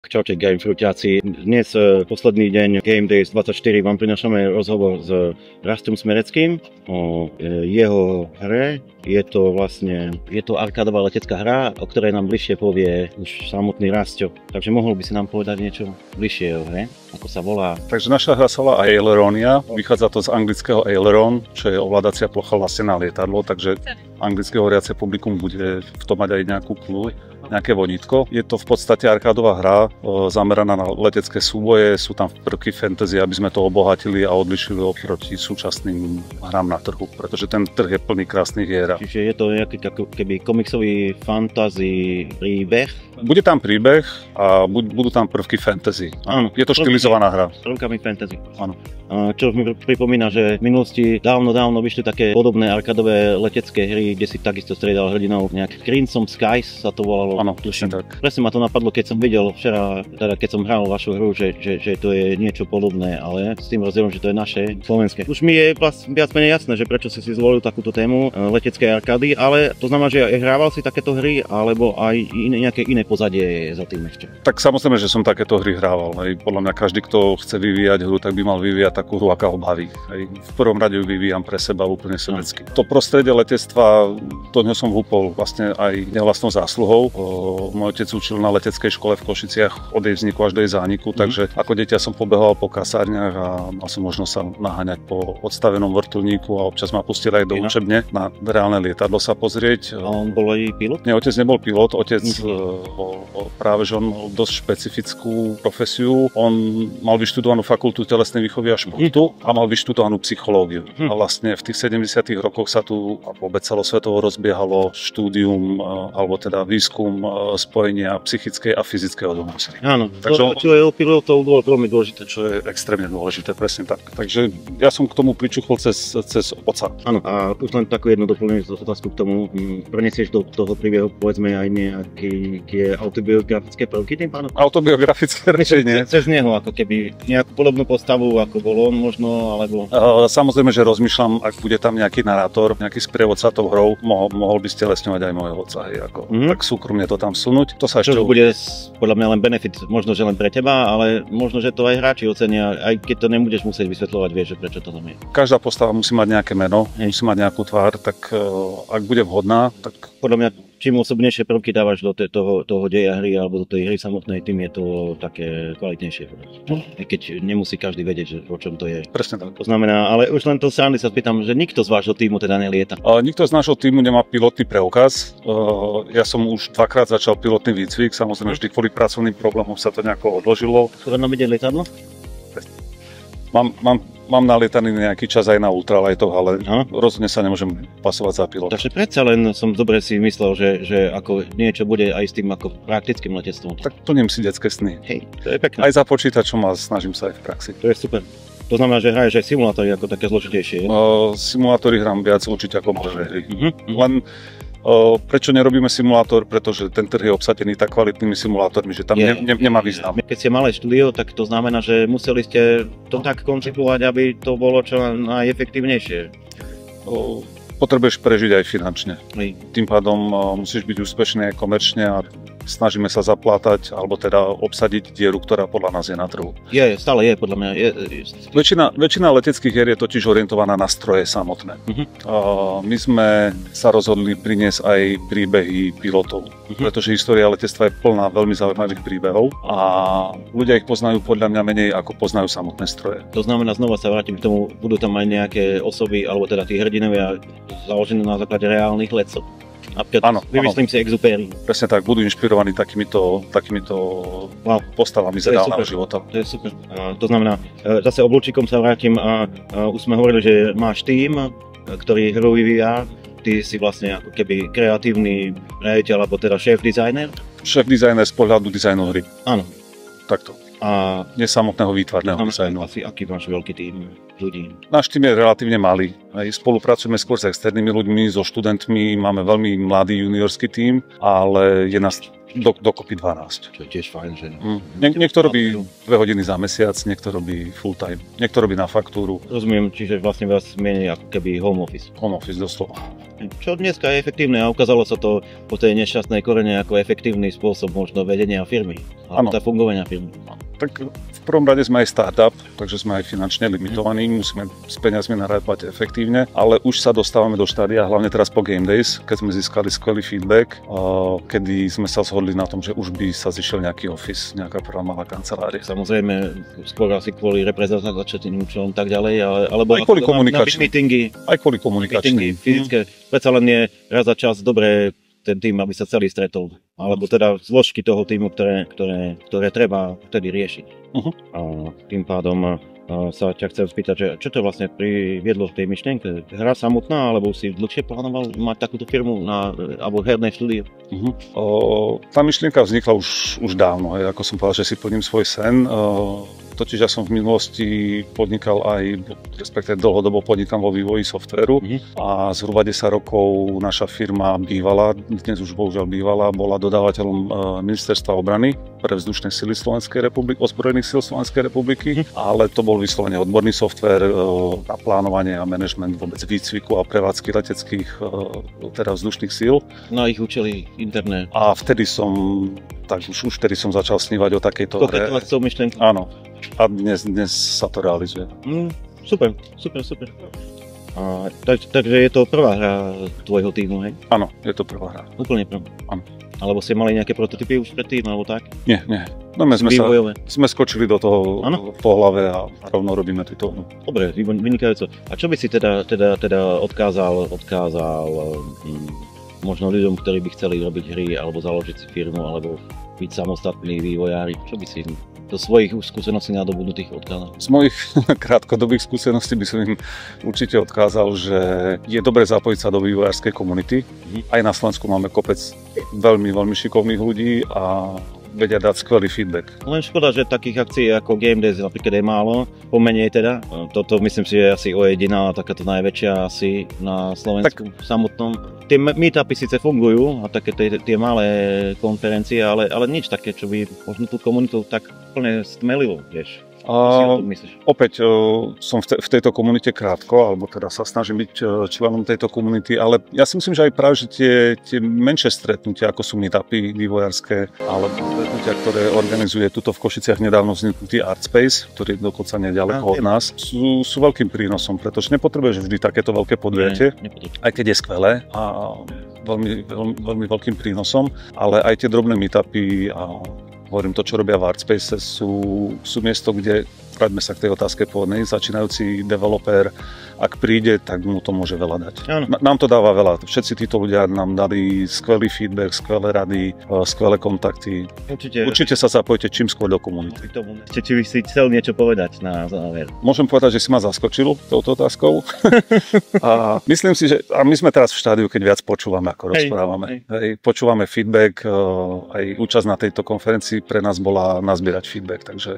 Čaute Gamefruťáci. Dnes posledný deň Game Days 24 vám prinašame rozhovor s Rastom Smereckým o jeho hre. Je to arkádová letecká hra, o ktorej nám bližšie povie už samotný Rasto. Takže mohol by si nám povedať niečo bližšie o hre? Ako sa volá? Takže naša hra sa volá Aileronia. Vychádza to z anglického aileron, čo je ovládacia plocha vlastne na lietadlo, takže anglické hovoriace publikum bude v tom mať aj nejakú clue, nejaké vodítko. Je to v podstate arkádová hra zameraná na letecké súboje, sú tam prvky fantasy, aby sme to obohatili a odlišili oproti súčasným hrám na trhu, pretože ten trh je plný krásnych hier. Čiže je to nejaký keby komiksový fantasy príbeh? Bude tam príbeh a budú tam prvky fantasy. Áno, je to štilizovaná hra. Prvkami fantasy. Áno. Čo mi pripomína, že v minulosti dávno vyšli také podobné arkádové letecké hry, kde si takisto striedal hrdinov. Nejak Crimson Skies sa to volalo. Áno, presne tak. Presne ma to napadlo, keď som videl včera, teda keď som hral vašu hru, že to je niečo podobné, ale s tým rozdielom, že to je naše slovenské. Už mi je viac menej jasné, že prečo si zvolil takúto tému leteckej arkády, ale to znamená, že hrával si takéto hry, alebo aj nejaké iné pozadie je za tým ešte. Tak samozrejme, že som takéto hry hrával. Podľa mňa každý, kto chce vyvíjať hru, tak by mal vyvíjať takú hru, aká ho baví. V prvom rade ju vyvíjam pre seba úplne sebecky. To prostredie letectva, do ňoho som vhúpol vlastne aj nevlastnou zásluhou. Môj otec učil na leteckej škole v Košiciach od jej vzniku až do jej zániku, takže ako dieťa som pobehoval po kasárniach a mal som možnosť sa naháňať po odstavenom vrtuľníku a občas ma pustili aj do učebne na reálne lietadlo sa pozrieť. A on bol aj pilot? Nie, otec nebol pilot, otec práve že on mal dosť špecifickú profesiu. On mal vyštudovanú fakultu telesnej výchovy a športu a mal vyštudovanú psychológiu. A vlastne v tých 70. rokoch sa tu vôbec celosvetovo rozbiehalo štúdium alebo teda výskum spojenia psychickej a fyzickej odolnosti. Áno, takže čo je u pilotov bolo veľmi dôležité. Čo je extrémne dôležité, presne tak. Takže ja som k tomu pričuchol cez otca. Áno, a už len takú jednu doplňujúcu otázku k tomu. Prenesieš do toho príbehu povedzme aj nejaké autobiografické prvky tým pánom? Autobiografické radšej nie. Cez neho, ako keby nejakú podobnú postavu, ako bol on možno, alebo... Samozrejme, že rozmýšľam, ak bude tam nejaký narátor, nejaký sprievodca tou hrou, mohol by stelesňovať aj môjho otca, ako tak súkromne to tam vsunúť. To sa ešte bude podľa mňa len benefit, možno že len pre teba, ale možno, že to aj hráči ocenia, aj keď to nebudeš musieť vysvetľovať, vieš, že prečo to tam je. Každá postava musí mať nejaké meno, musí mať nejakú tvár, tak ak bude vhodná, tak podľa mňa čím osobnejšie prvky dávaš do toho deja hry alebo do tej hry samotnej, tým je to také kvalitnejšie. Keď nemusí každý vedieť, že o čom to je. Presne tak. To znamená, ale už len to srandy sa spýtam, že nikto z vášho týmu teda nelieta. Nikto z nášho týmu nemá pilotný preukaz. Ja som už dvakrát začal pilotný výcvik, samozrejme vždy kvôli pracovným problémom sa to nejako odložilo. Chceš nám vidieť lietadlo? Mám nalietaný nejaký čas aj na ultralightoch, ale rozhodne sa nemôžem pasovať za pilota. Takže predsa len som dobre si myslel, že ako niečo bude aj s tým ako praktickým letectvom. Tak plním si detské sny. Hej, to je pekné. Aj za počítačom a snažím sa aj v praxi. To je super. To znamená, že hraješ aj simulátory ako také zložitejšie. Simulátory hrám viac určite ako moje hry. Len prečo nerobíme simulátor? Pretože ten trh je obsadený tak kvalitnými simulátormi, že tam nemá význam. Keď ste malé štúdio, tak to znamená, že museli ste to tak koncipovať, aby to bolo čo najefektívnejšie. Potrebuješ prežiť aj finančne. Tým pádom musíš byť úspešný aj komerčne a snažíme sa zaplátať alebo teda obsadiť dieru, ktorá podľa nás je na trhu. Stále je podľa mňa. Väčšina leteckých hier je totiž orientovaná na stroje samotné. My sme sa rozhodli priniesť aj príbehy pilotov, pretože história letectva je plná veľmi zaujímavých príbehov a ľudia ich poznajú podľa mňa menej ako poznajú samotné stroje. To znamená, znova sa vrátim k tomu, budú tam aj nejaké osoby alebo teda tí hrdinovia založené na základe reálnych letcov. Áno, vymyslím si Exupéry. Presne tak, budú inšpirovaní takýmito postavami z reálneho života. To je super. To znamená, zase oblúčikom sa vrátim a už sme hovorili, že máš tím, ktorý hru vyvíja. Ty si vlastne ako keby kreatívny riaditeľ, alebo teda šéf-dizajner. Šéf-dizajner z pohľadu dizajnu hry. Áno. Takto. A nesamotného výtvarného dizajnu. Asi aký máš veľký tím ľudí? Náš tím je relatívne malý. Spolupracujeme skôr s externými ľuďmi, so študentmi, máme veľmi mladý juniorský tím, ale je nás dokopy 12. Čo je tiež fajn, že... Niekto robí 2 hodiny za mesiac, niekto robí full time, niekto robí na faktúru. Rozumiem, čiže vlastne vás menej ako keby home office. Home office doslova. Čo dneska je efektívne a ukázalo sa to po tej nešťastnej korene ako efektívny spôsob možno vedenia firmy a fungovania firmy. Tak v prvom rade sme aj startup, takže sme aj finančne limitovaní, musíme s peniazmi narábať efektívne, ale už sa dostávame do štádia, hlavne teraz po Game Days, keď sme získali skvelý feedback, kedy sme sa zhodli na tom, že už by sa zišiel nejaký office, nejaká prvá malá kancelária. Samozrejme, skôr asi kvôli reprezentačným účelom tak ďalej, alebo aj kvôli komunikačným. Aj kvôli komunikačným. Fyzické. Predsa len je raz za čas dobré ten tým, aby sa celý stretol. Alebo teda zložky toho týmu, ktoré treba vtedy riešiť. A tým pádom sa ťa chcem spýtať, že čo to vlastne priviedlo v tej myšlienke? Hra samotná, alebo si dlhšie plánoval mať takúto firmu alebo herné štúdio? Tá myšlienka vznikla už dávno, ako som povedal, že si plním svoj sen. Totiž ja som v minulosti podnikal aj, respektíve dlhodobo podnikam vo vývoji softvéru a zhruba 10 rokov naša firma bývala, dnes už bohužiaľ bývala, bola dodávateľom Ministerstva obrany pre vzdušné sily Slovenskej republiky, ozbrojených síl Slovenskej republiky, ale to bol vyslovene odborný softvér na plánovanie a manažment vôbec výcviku a prevádzky leteckých teda vzdušných síl. Na ich účely interné. A vtedy som vtedy som začal snívať o takejto hre. Koketovať s tou myšlienkou. Áno. A dnes sa to realizuje. Super. Takže je to prvá hra tvojho týmu, hej? Áno, je to prvá hra. Úplne prvá. Áno. Alebo ste mali nejaké prototypy už predtým, alebo tak? Nie. No my sme skočili do toho po hlave a rovno robíme túto. Dobre, vynikajúco. A čo by si teda odkázal možno ľuďom, ktorí by chceli robiť hry, alebo založiť si firmu, alebo byť samostatní vývojári? Čo by si do svojich skúseností nadobudnutých odkázal? Z mojich krátkodobých skúseností by som im určite odkázal, že je dobre zapojiť sa do vývojárskej komunity. Aj na Slovensku máme kopec veľmi, veľmi šikovných ľudí a vedia dať skvelý feedback. Len škoda, že takých akcií ako Game Days napríklad je málo, pomenej teda. Toto myslím si, že je asi jediná takáto najväčšia asi na Slovensku samotnom. Tie meetupy síce fungujú a také tie malé konferencie, ale nič také, čo by možno tú komunitu tak plne stmelilo, vieš. Opäť som v tejto komunite krátko, alebo teda sa snažím byť členom tejto komunity, ale ja si myslím, že aj práve že tie menšie stretnutia, ako sú meetupy vývojárske, alebo stretnutia, ktoré organizuje tuto v Košiciach nedávno vzniknutý Artspace, ktorý je dokonca nedaleko od nás, sú veľkým prínosom, pretože nepotrebuješ vždy takéto veľké podujatie, aj keď je skvelé a veľmi veľkým prínosom, ale aj tie drobné meetupy a hovorím, to, čo robia v Artspace, sú miesto, kde, vráťme sa k tej otázke pôvodnej, začínajúci developer, ak príde, tak mu to môže veľa dať. Nám to dáva veľa. Všetci títo ľudia nám dali skvelý feedback, skvelé rady, skvelé kontakty. Určite sa zapojte čím skôr do komunity. Či by si chcel niečo povedať na záver? Môžem povedať, že si ma zaskočil touto otázkou. A myslím si, že my sme teraz v štádiu, keď viac počúvame, ako rozprávame. Počúvame feedback, aj účasť na tejto konferencii pre nás bola nazbierať feedback, takže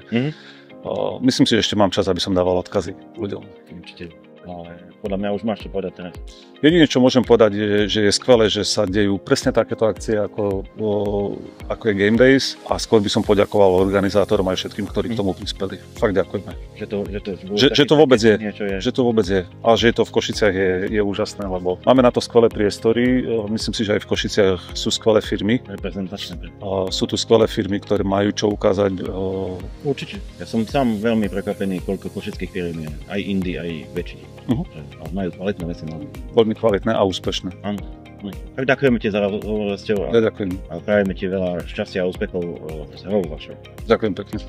myslím si, že ešte mám čas, aby som dával odkazy ľuďom. Určite. Ale podľa mňa už máš čo povedať teraz. Jedine, čo môžem povedať, je, že je skvelé, že sa dejú presne takéto akcie, ako je Game Days, a skôr by som poďakoval organizátorom aj všetkým, ktorí k tomu prispeli. Fakt ďakujeme. Že to vôbec je. Že to vôbec je. A že je to v Košiciach je úžasné, lebo máme na to skvelé priestory. Myslím si, že aj v Košiciach sú skvelé firmy. Reprezentačné. Sú tu skvelé firmy, ktoré majú čo ukázať. Určite. Ja som sám veľmi prekvapený, koľko košických firm je. Aj indie, aj väčších. Majú kvalitné veci. Veľmi kvalitné a úspešné. Áno. Tak ďakujeme ti za rozhovor s tebou. Ja ďakujem. A prajeme ti veľa šťastia a úspechov s hrou vašou. Ďakujem pekne.